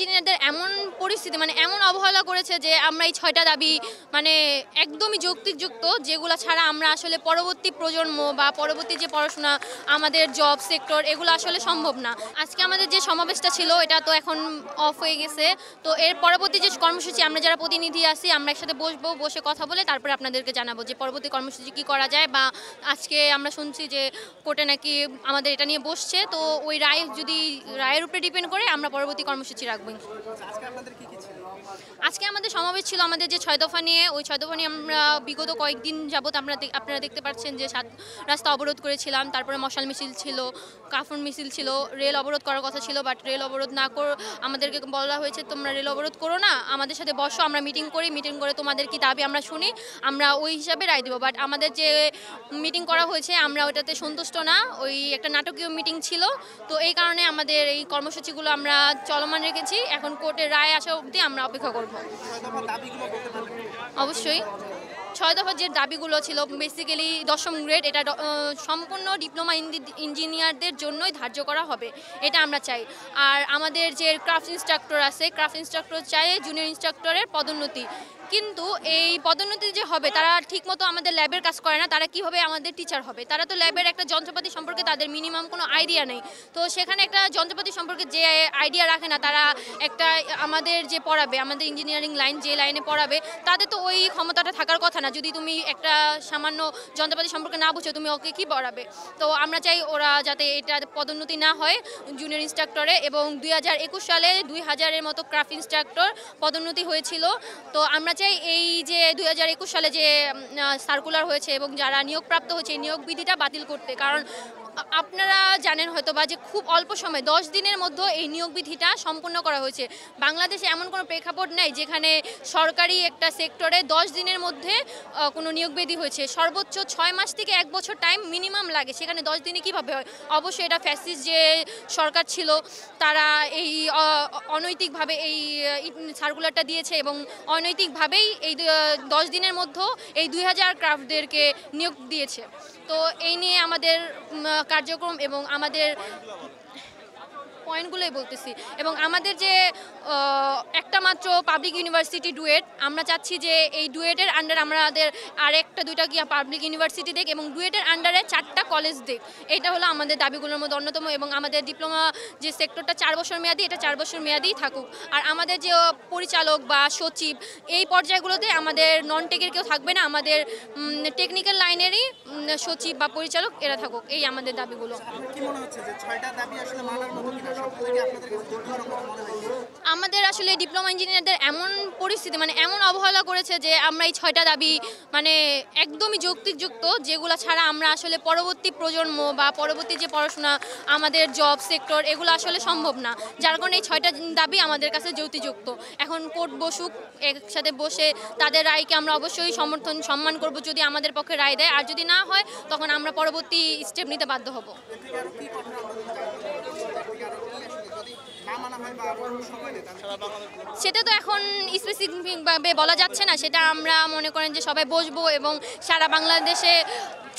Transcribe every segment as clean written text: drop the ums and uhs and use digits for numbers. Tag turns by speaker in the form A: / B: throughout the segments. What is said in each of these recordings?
A: ইঞ্জিনিয়ারদের এমন পরিস্থিতি এমন অবহেলা করেছে যে আমরা এই ৬টা দাবি একদমই যৌক্তিকযুক্ত, যেগুলো ছাড়া আমরা আসলে পরবর্তী প্রজন্ম বা পরবর্তী যে পড়াশোনা, আমাদের জব সেক্টর, এগুলো আসলে সম্ভব না। আজকে আমাদের যে সমাবেশটা ছিল এটা তো এখন অফ হয়ে গেছে। তো এর পরবর্তী যে কর্মসূচি, আমরা যারা প্রতিনিধি আছি আমরা একসাথে বসবো, বসে কথা বলে তারপরে আপনাদেরকে জানাবো যে পরবর্তী কর্মসূচি কী করা যায়। বা আজকে আমরা শুনছি যে কোর্টে নাকি আমাদের এটা নিয়ে বসছে, তো ওই রায়ের উপরে ডিপেন্ড করে আমরা পরবর্তী কর্মসূচি রাখবো। আজকে আমাদের সমাবেশ ছিল আমাদের যে ৬ দফা নিয়ে। ওই ৬ দফা নিয়ে আমরা বিগত কয়েকদিন যাবত আপনারা দেখতে পাচ্ছেন যে ৭ রাস্তা অবরোধ করেছিলাম, তারপরে মশাল মিছিল ছিল, কাফন মিছিল ছিল, রেল অবরোধ করার কথা ছিল, বাট রেল অবরোধ না করে আমাদেরকে বলা হয়েছে তোমরা রেল অবরোধ করো না, আমাদের সাথে বসো, আমরা মিটিং করি, মিটিং করে তোমাদের কি দাবি আমরা শুনি, আমরা ওই হিসাবে রায় দেবো। বাট আমাদের যে মিটিং করা হয়েছে আমরা ওইটাতে সন্তুষ্ট না, ওই একটা নাটকীয় মিটিং ছিল। তো এই কারণে আমাদের এই কর্মসূচিগুলো আমরা চলমান রেখেছি। এখন কোর্টের রায় আসা অবধি আমরা অপেক্ষা করব। অবশ্যই ৬ দফার যে দাবিগুলো ছিল বেসিক্যালি ১০ম গ্রেড, এটা সম্পূর্ণ ডিপ্লোমা ইঞ্জিনিয়ারদের জন্যই ধার্য করা হবে, এটা আমরা চাই। আর আমাদের যে ক্রাফট ইনস্ট্রাক্টর আছে, ক্রাফট ইনস্ট্রাক্টর চাই জুনিয়র ইনস্ট্রাক্টরের পদোন্নতি। কিন্তু এই পদোন্নতি যে হবে তারা ঠিকমতো আমাদের ল্যাবের কাজ করে না, তারা কীভাবে আমাদের টিচার হবে? তারা তো ল্যাবের একটা যন্ত্রপাতি সম্পর্কে তাদের মিনিমাম কোনো আইডিয়া নেই। তো সেখানে একটা যন্ত্রপাতি সম্পর্কে যে আইডিয়া রাখে না, তারা একটা আমাদের যে পড়াবে, আমাদের ইঞ্জিনিয়ারিং লাইন যে লাইনে পড়াবে, তাদের তো ওই ক্ষমতাটা থাকার কথা না। যদি তুমি একটা সামান্য যন্ত্রপাতি সম্পর্কে না বুঝো, তুমি ওকে কী পড়াবে? তো আমরা চাই ওরা যাতে এটা পদোন্নতি না হয় জুনিয়র ইনস্ট্রাক্টরে। এবং ২০২১ সালে ২০০০-এর মতো ক্রাফট ইনস্ট্রাক্টর পদোন্নতি হয়েছিল। তো আমরা চাই এই যে ২০২১ সালে যে সার্কুলার হয়েছে এবং যারা নিয়োগপ্রাপ্ত হয়েছে, নিয়োগ বিধিটা বাতিল করতে। কারণ আপনারা জানেন হয়তো বা যে খুব অল্প সময় ১০ দিনের মধ্যে এই নিয়োগ বিধিটা সম্পূর্ণ করা হয়েছে। বাংলাদেশে এমন কোনো প্রেক্ষাপট নেই যেখানে সরকারি একটা সেক্টরে ১০ দিনের মধ্যে কোনো নিয়োগ বিধি হয়েছে। সর্বোচ্চ ৬ মাস থেকে ১ বছর টাইম মিনিমাম লাগে, সেখানে 10 দিনে কীভাবে হয়? অবশ্যই এটা ফ্যাসিস্ট যে সরকার ছিল তারা এই অনৈতিকভাবে এই সার্কুলারটা দিয়েছে এবং অনৈতিকভাবেই এই ১০ দিনের মধ্যে এই ২০০০ ক্রাফটদেরকে নিয়োগ দিয়েছে। তো এই নিয়ে আমাদের কার্যক্রম এবং আমাদের পয়েন্টগুলোই বলতেছি। এবং আমাদের যে একটা মাত্র পাবলিক ইউনিভার্সিটি ডুয়েট, আমরা চাচ্ছি যে এই ডুয়েটের আন্ডারে আমাদের আরেকটা ২টা গিয়া পাবলিক ইউনিভার্সিটি দেখ এবং ডুয়েটের আন্ডারে 4টা কলেজ দেখ। এটা হলো আমাদের দাবিগুলোর মধ্যে অন্যতম। এবং আমাদের ডিপ্লোমা যে সেক্টরটা 4 বছর মেয়াদি, এটা 4 বছর মেয়াদিই থাকুক। আর আমাদের যে পরিচালক বা সচিব, এই পর্যায়গুলোতে আমাদের নন টেকের কেউ থাকবে না, আমাদের টেকনিক্যাল লাইনেরই সচিব বা পরিচালক এরা থাকুক। এই আমাদের দাবিগুলো। আমাদের আসলে ডিপ্লোমা ইঞ্জিনিয়ারদের এমন পরিস্থিতি এমন অবহেলা করেছে যে আমরা এই ৬টা দাবি একদমই যৌক্তিকযুক্ত, যেগুলো ছাড়া আমরা আসলে পরবর্তী প্রজন্ম বা পরবর্তী যে পড়াশোনা, আমাদের জব সেক্টর, এগুলো আসলে সম্ভব না। যার কারণে এই ৬টা দাবি আমাদের কাছে যৌক্তিকযুক্ত। এখন কোর্ট বসুক, একসাথে বসে তাদের রায়কে আমরা অবশ্যই সম্মান করব যদি আমাদের পক্ষে রায় দেয়। আর যদি না হয় তখন আমরা পরবর্তী স্টেপ নিতে বাধ্য হব। সেটা তো এখন স্পেসিফিকভাবে বলা যাচ্ছে না, সেটা আমরা মনে করেন যে সবাই বসবো এবং সারা বাংলাদেশে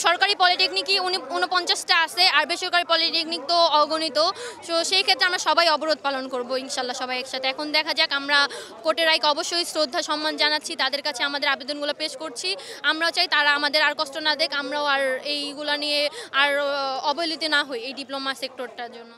A: সরকারি পলিটেকনিকই 49টা আছে, আর বেসরকারি পলিটেকনিক তো অগণিত। তো সেই ক্ষেত্রে আমরা সবাই অবরোধ পালন করব ইনশাল্লাহ, সবাই একসাথে। এখন দেখা যাক, আমরা কোর্টের রায়কে অবশ্যই শ্রদ্ধা সম্মান জানাচ্ছি, তাদের কাছে আমাদের আবেদনগুলো পেশ করছি। আমরাও চাই তারা আমাদের আর কষ্ট না দেখ, আমরাও আর এইগুলা নিয়ে আর অবহেলিত না হই এই ডিপ্লোমা সেক্টরটার জন্য।